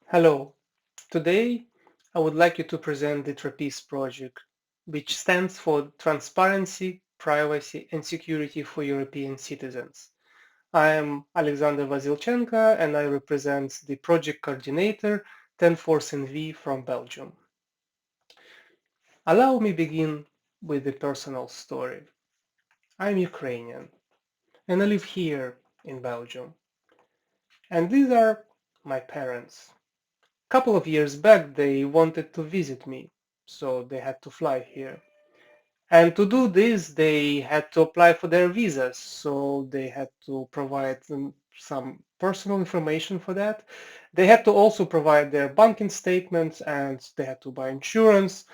Hello. Today, I would like you to present the TRAPEZE project, which stands for Transparency, Privacy and Security for European Citizens. I am Alexander Vasilchenko and I represent the project coordinator 10-Force NV from Belgium. Allow me begin with a personal story. I'm Ukrainian and I live here in Belgium. And these are my parents. Couple of years back they wanted to visit me, so they had to fly here. And to do this, they had to apply for their visas, so they had to provide them some personal information for that. They had to also provide their banking statements and they had to buy insurance.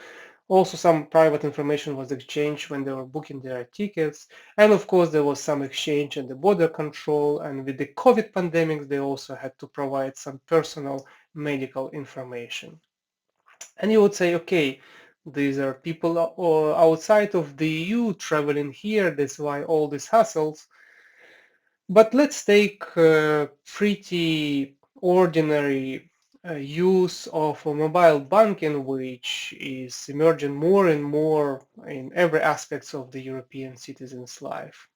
Also, some private information was exchanged when they were booking their tickets. And of course, there was some exchange at the border control. And with the COVID pandemic, they also had to provide some personal medical information. And you would say, okay, these are people outside of the EU traveling here. That's why all these hassles. But let's take pretty ordinary use of mobile banking, which is emerging more and more in every aspects of the European citizen's life.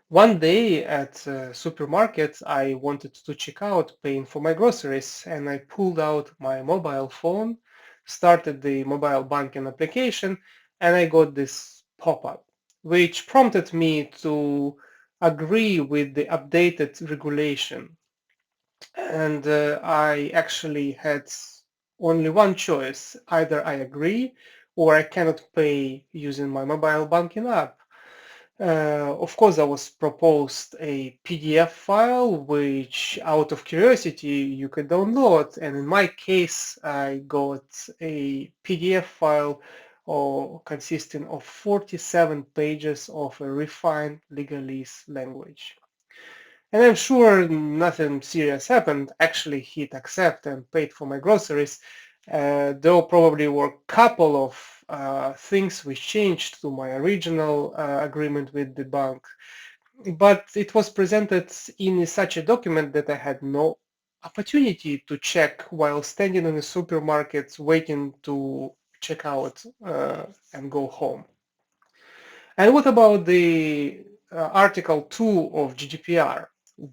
One day at supermarket, I wanted to check out paying for my groceries, and I pulled out my mobile phone, started the mobile banking application, and I got this pop-up, which prompted me to agree with the updated regulation. And I actually had only one choice. Either I agree or I cannot pay using my mobile banking app. Of course, I was proposed a PDF file, which out of curiosity you could download. And in my case, I got a PDF file consisting of 47 pages of a refined legalese language. And I'm sure nothing serious happened. Actually hit accept and paid for my groceries. Though probably were a couple of things which changed to my original agreement with the bank. But it was presented in such a document that I had no opportunity to check while standing in the supermarket waiting to check out and go home. And what about the Article 2 of GDPR,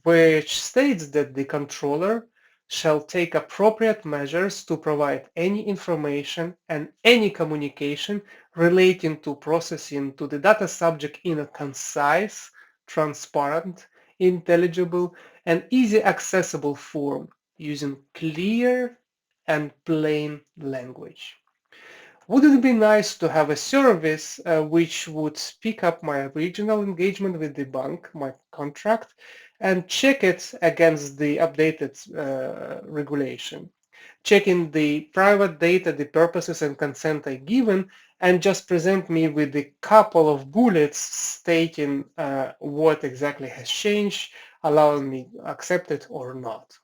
which states that the controller shall take appropriate measures to provide any information and any communication relating to processing to the data subject in a concise, transparent, intelligible, and easy accessible form using clear and plain language. Wouldn't it be nice to have a service which would pick up my original engagement with the bank, my contract, and check it against the updated regulation, checking the private data, the purposes and consent I given, and just present me with a couple of bullets stating what exactly has changed, allowing me to accept it or not.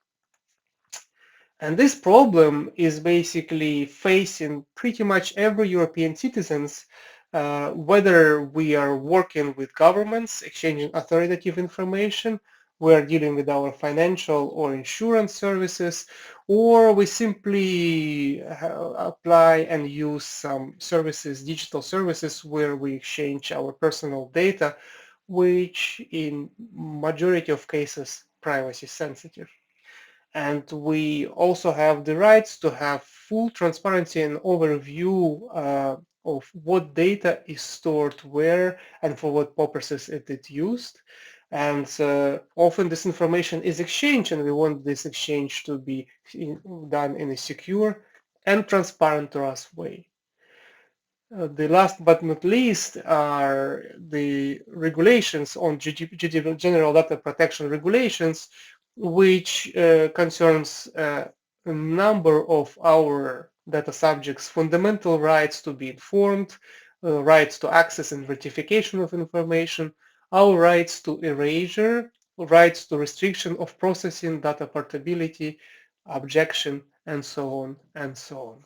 And this problem is basically facing pretty much every European citizens, whether we are working with governments, exchanging authoritative information, we're dealing with our financial or insurance services, or we simply apply and use some services, digital services, where we exchange our personal data, which in majority of cases privacy sensitive. And we also have the rights to have full transparency and overview of what data is stored where and for what purposes it is used. And often this information is exchanged, and we want this exchange to be done in a secure and transparent to us way. The last but not least are the regulations on General Data Protection Regulations, which concerns a number of our data subjects' fundamental rights to be informed, rights to access and verification of information, our rights to erasure, rights to restriction of processing, data portability, objection, and so on and so on.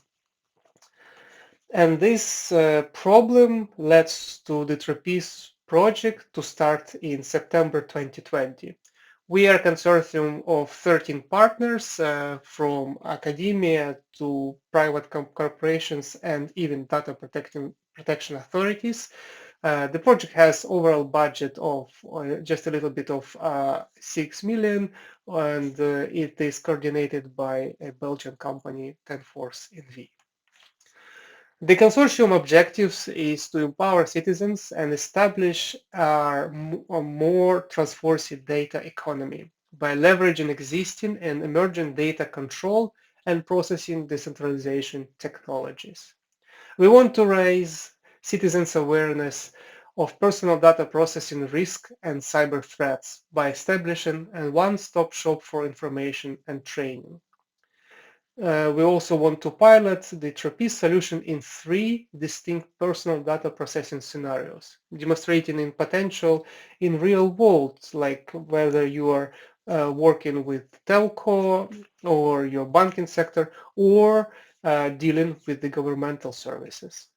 And this problem led to the TRAPEZE project to start in September 2020, We are a consortium of 13 partners from academia to private corporations and even data protection authorities. The project has overall budget of just a little bit of 6 million, and it is coordinated by a Belgian company, 10Force NV. The consortium objectives is to empower citizens and establish a more trustworthy data economy by leveraging existing and emerging data control and processing decentralization technologies. We want to raise citizens' awareness of personal data processing risk and cyber threats by establishing a one-stop shop for information and training. We also want to pilot the TRAPEZE solution in 3 distinct personal data processing scenarios, demonstrating in potential in real world, like whether you are working with telco or your banking sector or dealing with the governmental services.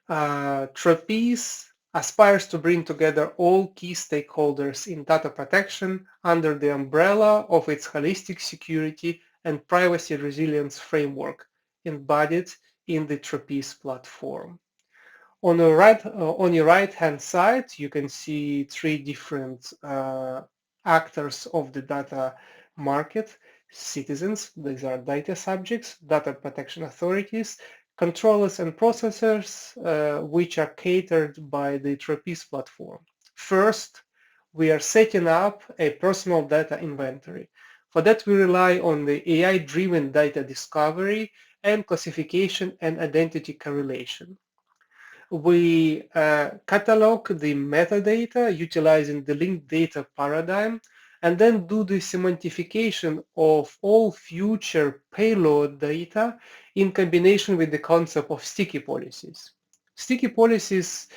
TRAPEZE aspires to bring together all key stakeholders in data protection under the umbrella of its holistic security and privacy resilience framework embodied in the TRAPEZE platform. On your right-hand side, you can see 3 different actors of the data market: citizens, these are data subjects; data protection authorities; controllers and processors, which are catered by the TRAPEZE platform. First, we are setting up a personal data inventory. For that, we rely on the AI-driven data discovery and classification and identity correlation. We catalog the metadata utilizing the linked data paradigm, and then do the semantification of all future payload data in combination with the concept of sticky policies. Sticky policies,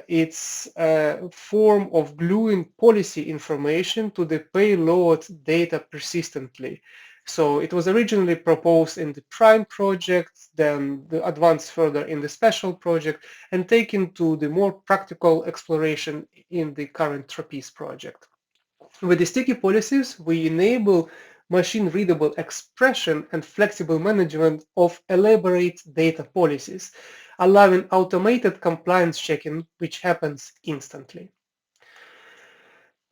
it's a form of gluing policy information to the payload data persistently. So it was originally proposed in the Prime project, then advanced further in the Special project, and taken to the more practical exploration in the current TRAPEZE project. With the sticky policies, we enable machine-readable expression and flexible management of elaborate data policies, allowing automated compliance checking, which happens instantly.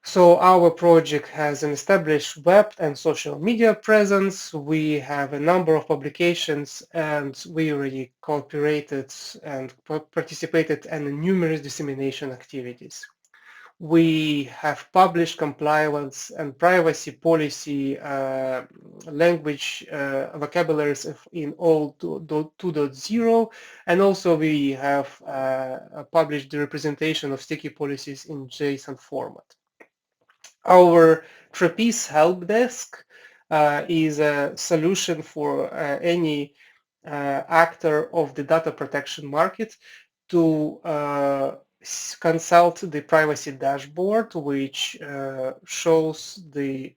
So our project has an established web and social media presence. We have a number of publications, and we already cooperated and participated in numerous dissemination activities. We have published compliance and privacy policy language vocabularies in all 2.0, and also we have published the representation of sticky policies in JSON format. Our TRAPEZE help desk is a solution for any actor of the data protection market to consult the privacy dashboard, which shows the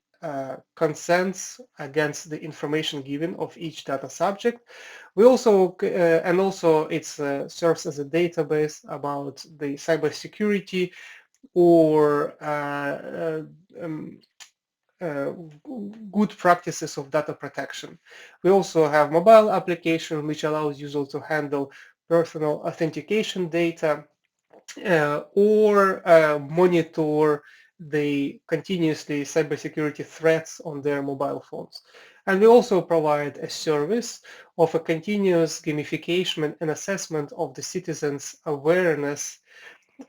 consents against the information given of each data subject. We also and also it serves as a database about the cybersecurity or good practices of data protection. We also have mobile application which allows users to handle personal authentication data or monitor the continuously cybersecurity threats on their mobile phones. And we also provide a service of a continuous gamification and assessment of the citizens' awareness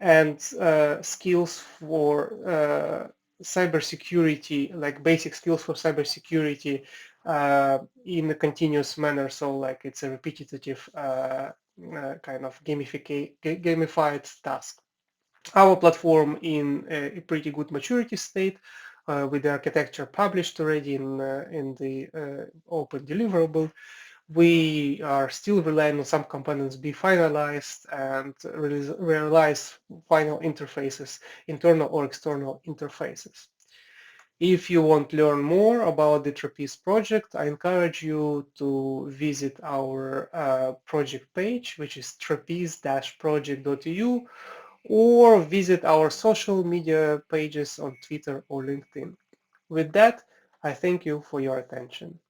and skills for cybersecurity, like basic skills for cybersecurity in a continuous manner. So like it's a repetitive kind of gamified task. Our platform in a pretty good maturity state with the architecture published already in the open deliverable. We are still relying on some components be finalized and realize final interfaces, internal or external interfaces. If you want to learn more about the TRAPEZE project, I encourage you to visit our project page, which is trapeze-project.eu, or visit our social media pages on Twitter or LinkedIn. With that, I thank you for your attention.